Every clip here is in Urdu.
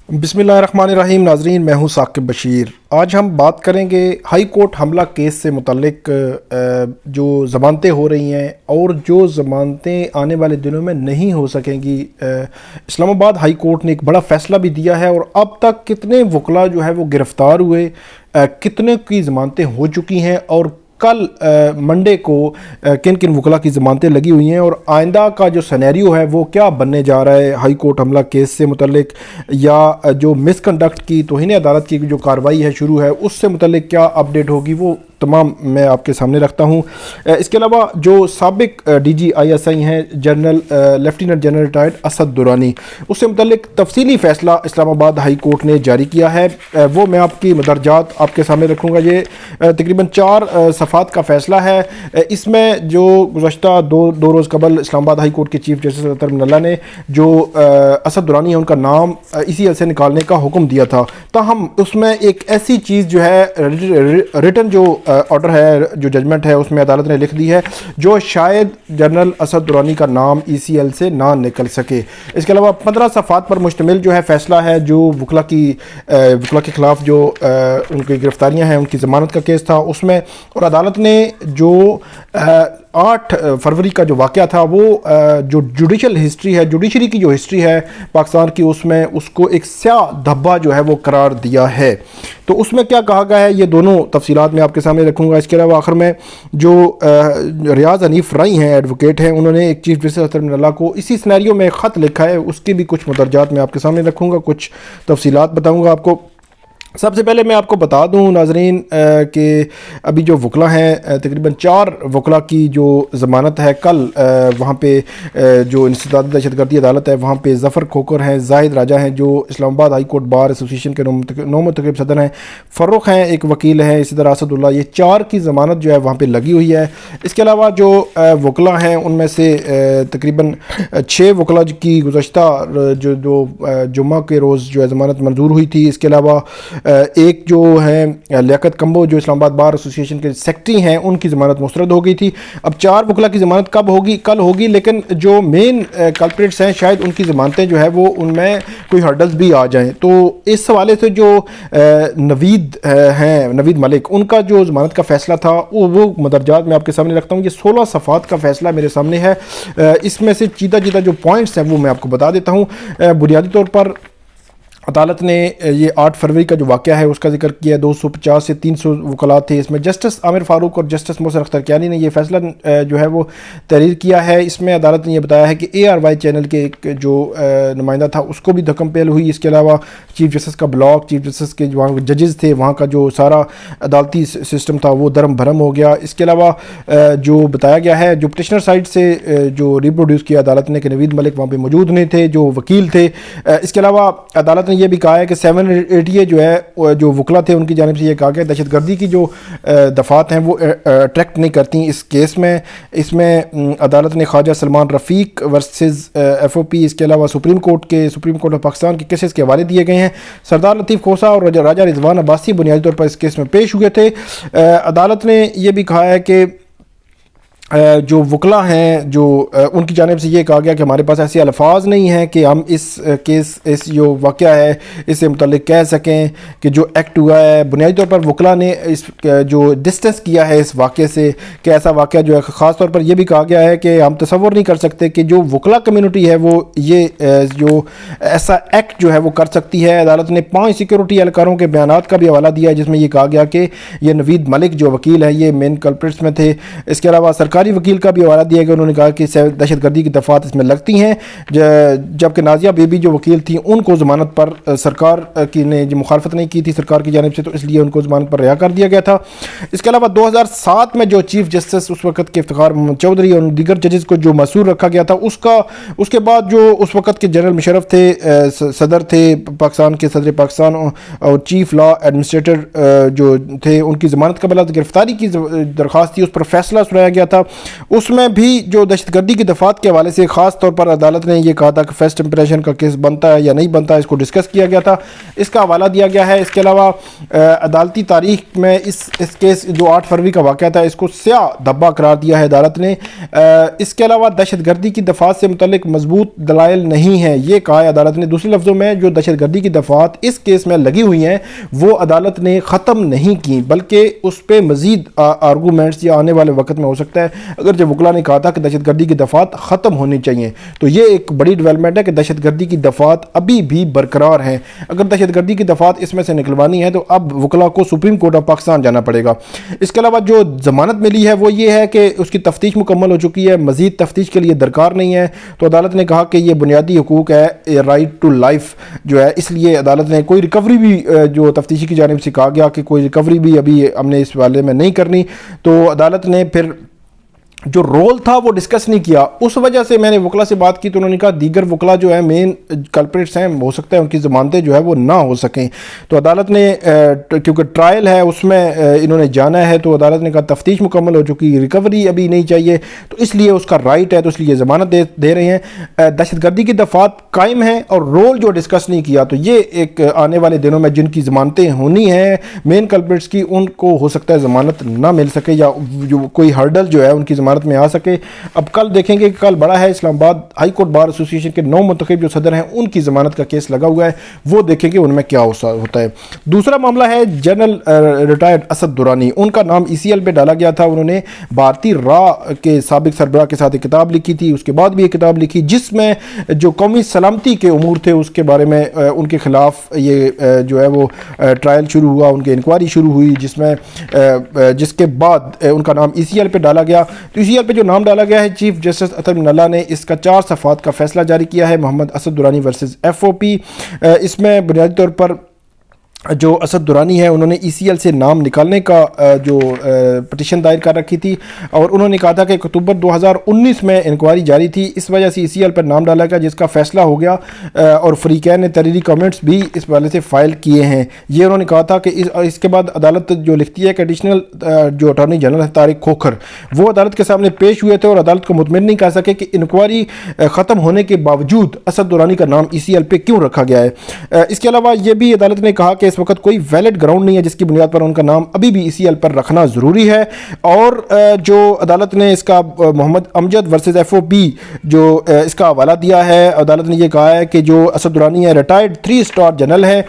بسم اللہ الرحمن الرحیم. ناظرین، میں ہوں ثاقب بشیر. آج ہم بات کریں گے ہائی کورٹ حملہ کیس سے متعلق جو ضمانتیں ہو رہی ہیں اور جو ضمانتیں آنے والے دنوں میں نہیں ہو سکیں گی. اسلام آباد ہائی کورٹ نے ایک بڑا فیصلہ بھی دیا ہے اور اب تک کتنے وکلا جو ہے وہ گرفتار ہوئے، کتنے کی ضمانتیں ہو چکی ہیں اور کل منڈے کو کن کن وکلا کی ضمانتیں لگی ہوئی ہیں، اور آئندہ کا جو سینیریو ہے وہ کیا بننے جا رہا ہے ہائی کورٹ حملہ کیس سے متعلق، یا جو مس کنڈکٹ کی توہین عدالت کی جو کارروائی ہے شروع ہے اس سے متعلق کیا اپڈیٹ ہوگی، وہ تمام میں آپ کے سامنے رکھتا ہوں. اس کے علاوہ جو سابق D G I S I ہیں general lieutenant general retired Asad Durrani, اس سے متعلق تفصیلی فیصلہ اسلام آباد ہائی کورٹ نے جاری کیا ہے. وہ میں آپ کی مدرجات آپ کے سامنے رکھوں گا. یہ تقریباً 4 صفحات کا فیصلہ ہے. اس میں جو گزشتہ دو روز قبل اسلام آباد ہائی کورٹ کے چیف جسٹس نکلنا نے جو اسد درانی ہیں ان کا نام اسی سے نکالنے کا حکم دیا تھا، تاہم اس میں ایک ایسی چیز جو ہے ریٹن جو آرڈر ہے، جو ججمنٹ ہے، اس میں عدالت نے لکھ دی ہے جو شاید جنرل اسد درانی کا نام ای سی ایل سے نہ نکل سکے. اس کے علاوہ 15 صفحات پر مشتمل جو ہے فیصلہ ہے جو وکلا کے خلاف جو ان کی گرفتاریاں ہیں، ان کی ضمانت کا کیس تھا اس میں، اور عدالت نے جو 8 فروری کا جو واقعہ تھا وہ جو جوڈیشل ہسٹری ہے، جوڈیشری کی جو ہسٹری ہے پاکستان کی، اس میں اس کو ایک سیاہ دھبا جو ہے وہ قرار دیا ہے. تو اس میں کیا کہا گیا ہے یہ دونوں تفصیلات میں آپ کے سامنے رکھوں گا. اس کے علاوہ آخر میں جو ریاض حنیف رائی ہیں، ایڈوکیٹ ہیں، انہوں نے ایک چیف جسٹس اللہ کو اسی سینیریو میں خط لکھا ہے، اس کی بھی کچھ مدرجات میں آپ کے سامنے رکھوں گا، کچھ تفصیلات بتاؤں گا آپ کو. سب سے پہلے میں آپ کو بتا دوں ناظرین کہ ابھی جو وکلا ہیں تقریباً 4 وکلا کی جو ضمانت ہے کل وہاں پہ جو انسداد دہشت گردی عدالت ہے وہاں پہ ظفر کھوکر ہیں، زاہد راجہ ہیں جو اسلام آباد ہائی کورٹ بار ایسوسی ایشن کے نومنتخب صدر ہیں، فروخ ہیں ایک وکیل ہیں، اسی طرح اسد اللہ، یہ 4 کی ضمانت جو ہے وہاں پہ لگی ہوئی ہے. اس کے علاوہ جو وکلا ہیں ان میں سے تقریباً 6 وکلا کی گزشتہ جو جمعہ کے روز جو ہے ضمانت منظور ہوئی تھی. اس کے علاوہ ایک جو ہے لیاقت کمبو جو اسلام آباد بار ایسوسی ایشن کے سیکرٹری ہیں، ان کی ضمانت مسترد ہو گئی تھی. اب 4 وکلا کی ضمانت کب ہوگی؟ کل ہوگی، لیکن جو مین کلپریٹس ہیں شاید ان کی ضمانتیں جو ہے وہ ان میں کوئی ہرڈلز بھی آ جائیں. تو اس حوالے سے جو نوید ملک، ان کا جو ضمانت کا فیصلہ تھا وہ مدرجات میں آپ کے سامنے رکھتا ہوں. یہ 16 صفحات کا فیصلہ میرے سامنے ہے. اس میں سے چیدہ جو پوائنٹس ہیں وہ میں آپ کو بتا دیتا ہوں. بنیادی طور پر عدالت نے یہ 8 فروری کا جو واقعہ ہے اس کا ذکر کیا. 250 سے 300 وکلات تھے. اس میں جسٹس عامر فاروق اور جسٹس محسن اختر کیانی نے یہ فیصلہ جو ہے وہ تحریر کیا ہے. اس میں عدالت نے یہ بتایا ہے کہ اے آر وائی چینل کے ایک جو نمائندہ تھا اس کو بھی دھکم پہل ہوئی. اس کے علاوہ چیف جسٹس کا بلاک، چیف جسٹس کے جو وہاں ججز تھے، وہاں کا جو سارا عدالتی سسٹم تھا وہ درم بھرم ہو گیا. اس کے علاوہ جو بتایا گیا ہے جو پٹیشنر سائڈ سے جو ریپروڈیوس کیا عدالت نے کہ نوید ملک وہاں پہ موجود نہیں تھے جو وکیل تھے. اس کے علاوہ عدالت نے یہ بھی کہا ہے کہ 780 جو ہے جو وکلا تھے ان کی جانب سے یہ کہا گیا دہشت گردی کی جو دفعات ہیں وہ اٹریکٹ نہیں کرتی اس کیس میں. اس میں عدالت نے خواجہ سلمان رفیق ورسز ایف او پی، اس کے علاوہ سپریم کورٹ آف پاکستان کے کیسز کے حوالے دیے گئے ہیں. سردار لطیف کھوسا اور راجہ رضوان عباسی بنیادی طور پر اس کیس میں پیش ہوئے تھے. عدالت نے یہ بھی کہا ہے کہ جو وکلا ہیں جو ان کی جانب سے یہ کہا گیا کہ ہمارے پاس ایسے الفاظ نہیں ہیں کہ ہم اس جو واقعہ ہے اس سے متعلق کہہ سکیں کہ جو ایکٹ ہوا ہے. بنیادی طور پر وکلا نے اس جو ڈسٹنس کیا ہے اس واقعے سے کہ ایسا واقعہ جو ہے، خاص طور پر یہ بھی کہا گیا ہے کہ ہم تصور نہیں کر سکتے کہ جو وکلا کمیونٹی ہے وہ یہ جو ایسا ایکٹ جو ہے وہ کر سکتی ہے. عدالت نے 5 سیکیورٹی اہلکاروں کے بیانات کا بھی حوالہ دیا ہے جس میں یہ کہا گیا کہ یہ نوید ملک جو وکیل ہے یہ مین کلپریٹس میں تھے. اس کے علاوہ سرکاری وکیل کا بھی حوالہ دیا کہ انہوں نے کہا کہ دہشت گردی کی دفعات اس میں لگتی ہیں، جبکہ نازیہ بی بی جو وکیل تھیں ان کو ضمانت پر سرکار کی نے جو مخالفت نہیں کی تھی سرکار کی جانب سے، تو اس لیے ان کو ضمانت پر رہا کر دیا گیا تھا. اس کے علاوہ 2007 میں جو چیف جسٹس اس وقت کے افتخار محمد چودھری اور دیگر ججز کو جو معصور رکھا گیا تھا اس کے بعد جو اس وقت کے جنرل مشرف تھے، صدر تھے پاکستان کے، صدر پاکستان اور چیف لا ایڈمنسٹریٹر جو تھے، ان کی ضمانت قبل گرفتاری کی درخواست تھی، اس پر فیصلہ سنایا گیا تھا. اس میں بھی جو دہشت گردی کی دفعات کے حوالے سے خاص طور پر عدالت نے یہ کہا تھا کہ فرسٹ امپریشن کا کیس بنتا ہے یا نہیں بنتا ہے، اس کو ڈسکس کیا گیا تھا، اس کا حوالہ دیا گیا ہے۔ اس کے علاوہ عدالتی تاریخ میں اس کیس جو 8 فروری کا واقعہ تھا اس کو سیاہ دھبا قرار دیا ہے عدالت نے۔ اس کے علاوہ دہشت گردی کی دفعات سے متعلق مضبوط دلائل نہیں ہیں، یہ کہا ہے عدالت نے۔ دوسرے لفظوں میں جو دہشت گردی کی دفعات اس کیس میں لگی ہوئی ہیں وہ عدالت نے ختم نہیں کی، بلکہ اس پہ مزید آرگومنٹس یا آنے والے وقت میں ہو سکتا ہے، اگر جب وکلا نے کہا تھا کہ دہشت گردی کی دفعات ختم ہونی چاہیے، تو یہ ایک بڑی ڈیولپمنٹ ہے کہ دہشت گردی کی دفعات ابھی بھی برقرار ہیں۔ اگر دہشت گردی کی دفعات اس میں سے نکلوانی ہے تو اب وکلا کو سپریم کورٹ آف پاکستان جانا پڑے گا۔ اس کے علاوہ جو ضمانت ملی ہے وہ یہ ہے کہ اس کی تفتیش مکمل ہو چکی ہے، مزید تفتیش کے لیے درکار نہیں ہے، تو عدالت نے کہا کہ یہ بنیادی حقوق ہے، رائٹ ٹو لائف جو ہے، اس لیے عدالت نے کوئی ریکوری بھی جو تفتیشی کی جانب سے کہا گیا کہ کوئی ریکوری بھی ابھی ہم نے اس والے میں نہیں کرنی، تو عدالت نے پھر جو رول تھا وہ ڈسکس نہیں کیا۔ اس وجہ سے میں نے وکلا سے بات کی تو انہوں نے کہا دیگر وکلا جو ہے مین کلپریٹس ہیں، ہو سکتا ہے ان کی ضمانتیں جو ہے وہ نہ ہو سکیں، تو عدالت نے کیونکہ ٹرائل ہے اس میں انہوں نے جانا ہے، تو عدالت نے کہا تفتیش مکمل ہو چکی، ریکوری ابھی نہیں چاہیے، تو اس لیے اس کا رائٹ ہے، تو اس لیے ضمانت دے رہے ہیں۔ دہشت گردی کی دفعات قائم ہیں اور رول جو ڈسکس نہیں کیا، تو یہ ایک آنے والے دنوں میں جن کی ضمانتیں ہونی ہیں مین کلپریٹس کی، ان کو ہو سکتا ہے ضمانت نہ مل سکے یا جو کوئی ہرڈل جو ہے ان کی ضمانت میں آ سکے۔ اب کل دیکھیں گے کہ کل بڑا ہے، اسلام آباد ہائی کورٹ بار ایسوسی ایشن کے 9 منتخب جو صدر ہیں ان کی ضمانت کا کیس لگا ہوا ہے، وہ دیکھیں گے ان میں کیا ہوتا ہے۔ دوسرا معاملہ ہے جنرل ریٹائرڈ اسد درانی، ان کا نام ECL پہ ڈالا گیا تھا۔ انہوں نے بھارتی راہ کے سابق سربراہ کے ساتھ ایک کتاب لکھی تھی، اس کے بعد بھی ایک کتاب لکھی جس میں جو قومی سلامتی کے امور تھے اس کے بارے میں ان کے خلاف یہ جو ہے وہ ٹرائل شروع ہوا، ان کی انکوائری شروع ہوئی، جس کے بعد ان کا نام ECL پہ ڈالا گیا۔ تو ECL پہ جو نام ڈالا گیا ہے، چیف جسٹس عدلیہ نے اس کا 4 صفحات کا فیصلہ جاری کیا ہے، محمد اسد درانی ورسز FOP۔ اس میں بنیادی طور پر جو اسد درانی ہے انہوں نے ECL سے نام نکالنے کا جو پٹیشن دائر کر رکھی تھی، اور انہوں نے کہا تھا کہ اکتوبر 2019 میں انکوائری جاری تھی، اس وجہ سے ECL پر نام ڈالا گیا، جس کا فیصلہ ہو گیا، اور فریقین نے تحریری کامنٹس بھی اس والے سے فائل کیے ہیں۔ یہ انہوں نے کہا تھا کہ اس کے بعد عدالت جو لکھتی ہے کہ ایڈیشنل جو اٹارنی جنرل ہے تاریخ کھوکھر، وہ عدالت کے سامنے پیش ہوئے تھے اور عدالت کو مطمئن نہیں کر سکے کہ انکوائری ختم ہونے کے باوجود اسد درانی کا نام ECL پہ کیوں رکھا گیا ہے۔ اس کے علاوہ یہ بھی عدالت نے کہا کہ اس وقت کوئی ویلڈ گراؤنڈ نہیں ہے جس کی بنیاد پر ان کا نام ابھی بھی ECL پر رکھنا ضروری ہے، اور جو عدالت نے اس کا محمد امجد ورسز FOP جو اس کا حوالہ دیا ہے، عدالت نے یہ کہا ہے کہ جو اسد درانی ہے ریٹائرڈ 3 اسٹار جنرل ہے،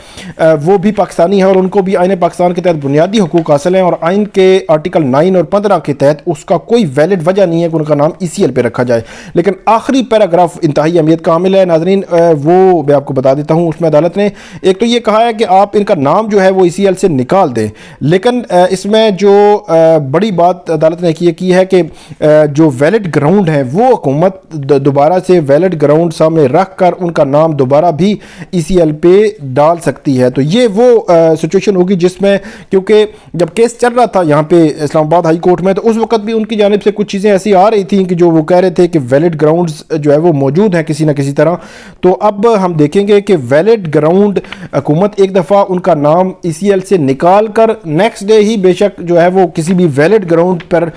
وہ بھی پاکستانی ہے اور ان کو بھی آئین پاکستان کے تحت بنیادی حقوق حاصل ہیں، اور آئین کے آرٹیکل 9 اور 15 کے تحت اس کا کوئی ویلڈ وجہ نہیں ہے کہ ان کا نام ECL پہ رکھا جائے۔ لیکن آخری پیراگراف انتہائی اہمیت کا حامل ہے ناظرین، وہ میں آپ کو بتا دیتا ہوں۔ اس میں عدالت نے ایک تو یہ کہا ہے کہ آپ ان کا نام جو ہے وہ ECL سے نکال دیں، لیکن اس میں جو بڑی بات عدالت نے کی ہے کہ جو ویلڈ گراؤنڈ ہیں وہ حکومت دوبارہ سے ویلڈ گراؤنڈ سامنے رکھ کر ان کا نام دوبارہ بھی ECL پہ ڈال سکتی ہے۔ تو یہ وہ سچویشن ہوگی جس میں، کیونکہ جب کیس چل رہا تھا یہاں پہ اسلام آباد ہائی کورٹ میں، تو اس وقت بھی ان کی جانب سے کچھ چیزیں ایسی آ رہی تھیں کہ جو وہ کہہ رہے تھے کہ ویلڈ گراؤنڈز جو ہے وہ موجود ہیں کسی نہ کسی طرح۔ تو اب ہم دیکھیں گے کہ ویلڈ گراؤنڈ حکومت ایک دفعہ ان کا نام ECL سے نکال کر نیکسٹ ڈے ہی بے شک جو ہے وہ کسی بھی ویلڈ گراؤنڈ پر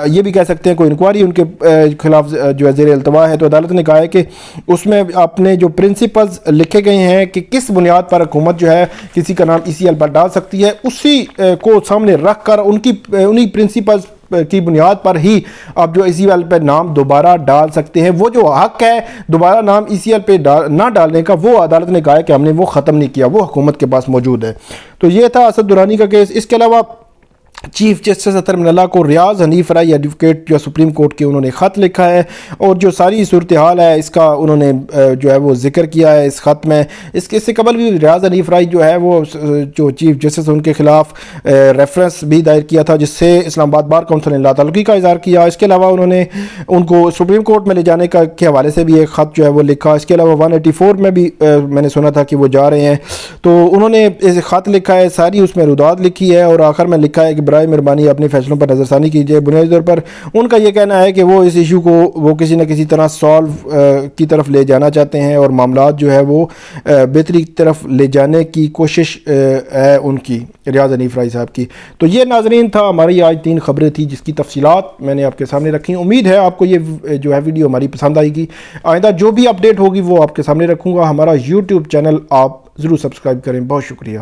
یہ بھی کہہ سکتے ہیں کوئی انکوائری ان کے خلاف جو ہے زیر التوا ہے، تو عدالت نے کہا ہے کہ اس میں اپنے جو پرنسپلز لکھے گئے ہیں کہ کس بنیاد پر حکومت جو ہے کسی کا نام ECL پر ڈال سکتی ہے، اسی کو سامنے رکھ کر انہی پرنسپلز کی بنیاد پر ہی آپ جو ECL پہ نام دوبارہ ڈال سکتے ہیں۔ وہ جو حق ہے دوبارہ نام ECL پہ نہ ڈالنے کا، وہ عدالت نے کہا ہے کہ ہم نے وہ ختم نہیں کیا، وہ حکومت کے پاس موجود ہے۔ تو یہ تھا اسد درانی کا کیس۔ اس کے علاوہ چیف جسٹس عدلیہ کو ریاض حنیف رائی ایڈوکیٹ جو سپریم کورٹ کے انہوں نے خط لکھا ہے، اور جو ساری صورتحال ہے اس کا انہوں نے جو ہے وہ ذکر کیا ہے اس خط میں۔ اس سے قبل بھی ریاض حنیف رائی جو ہے وہ جو چیف جسٹس ان کے خلاف ریفرنس بھی دائر کیا تھا، جس سے اسلام آباد بار کونسل نے لا تعلقی کا اظہار کیا۔ اس کے علاوہ انہوں نے ان کو سپریم کورٹ میں لے جانے کے حوالے سے بھی ایک خط جو ہے وہ لکھا۔ اس کے علاوہ 184 میں بھی میں نے سنا تھا کہ وہ جا رہے ہیں، تو انہوں نے خط لکھا ہے، ساری اس میں رداد لکھی ہے، اور آخر میں لکھا ہے کہ برائے مہربانی اپنے فیصلوں پر نظر ثانی کیجیے۔ بنیادی طور پر ان کا یہ کہنا ہے کہ وہ اس ایشو کو وہ کسی نہ کسی طرح سالو کی طرف لے جانا چاہتے ہیں، اور معاملات جو ہے وہ بہتری کی طرف لے جانے کی کوشش ہے ان کی، ریاض حنیف رائی صاحب کی۔ تو یہ ناظرین تھا ہماری آج 3 خبریں تھی جس کی تفصیلات میں نے آپ کے سامنے رکھی۔ امید ہے آپ کو یہ جو ہے ویڈیو ہماری پسند آئے گی۔ آئندہ جو بھی اپڈیٹ ہوگی وہ آپ کے سامنے رکھوں گا۔ ہمارا یوٹیوب چینل آپ ضرور سبسکرائب کریں۔ بہت شکریہ۔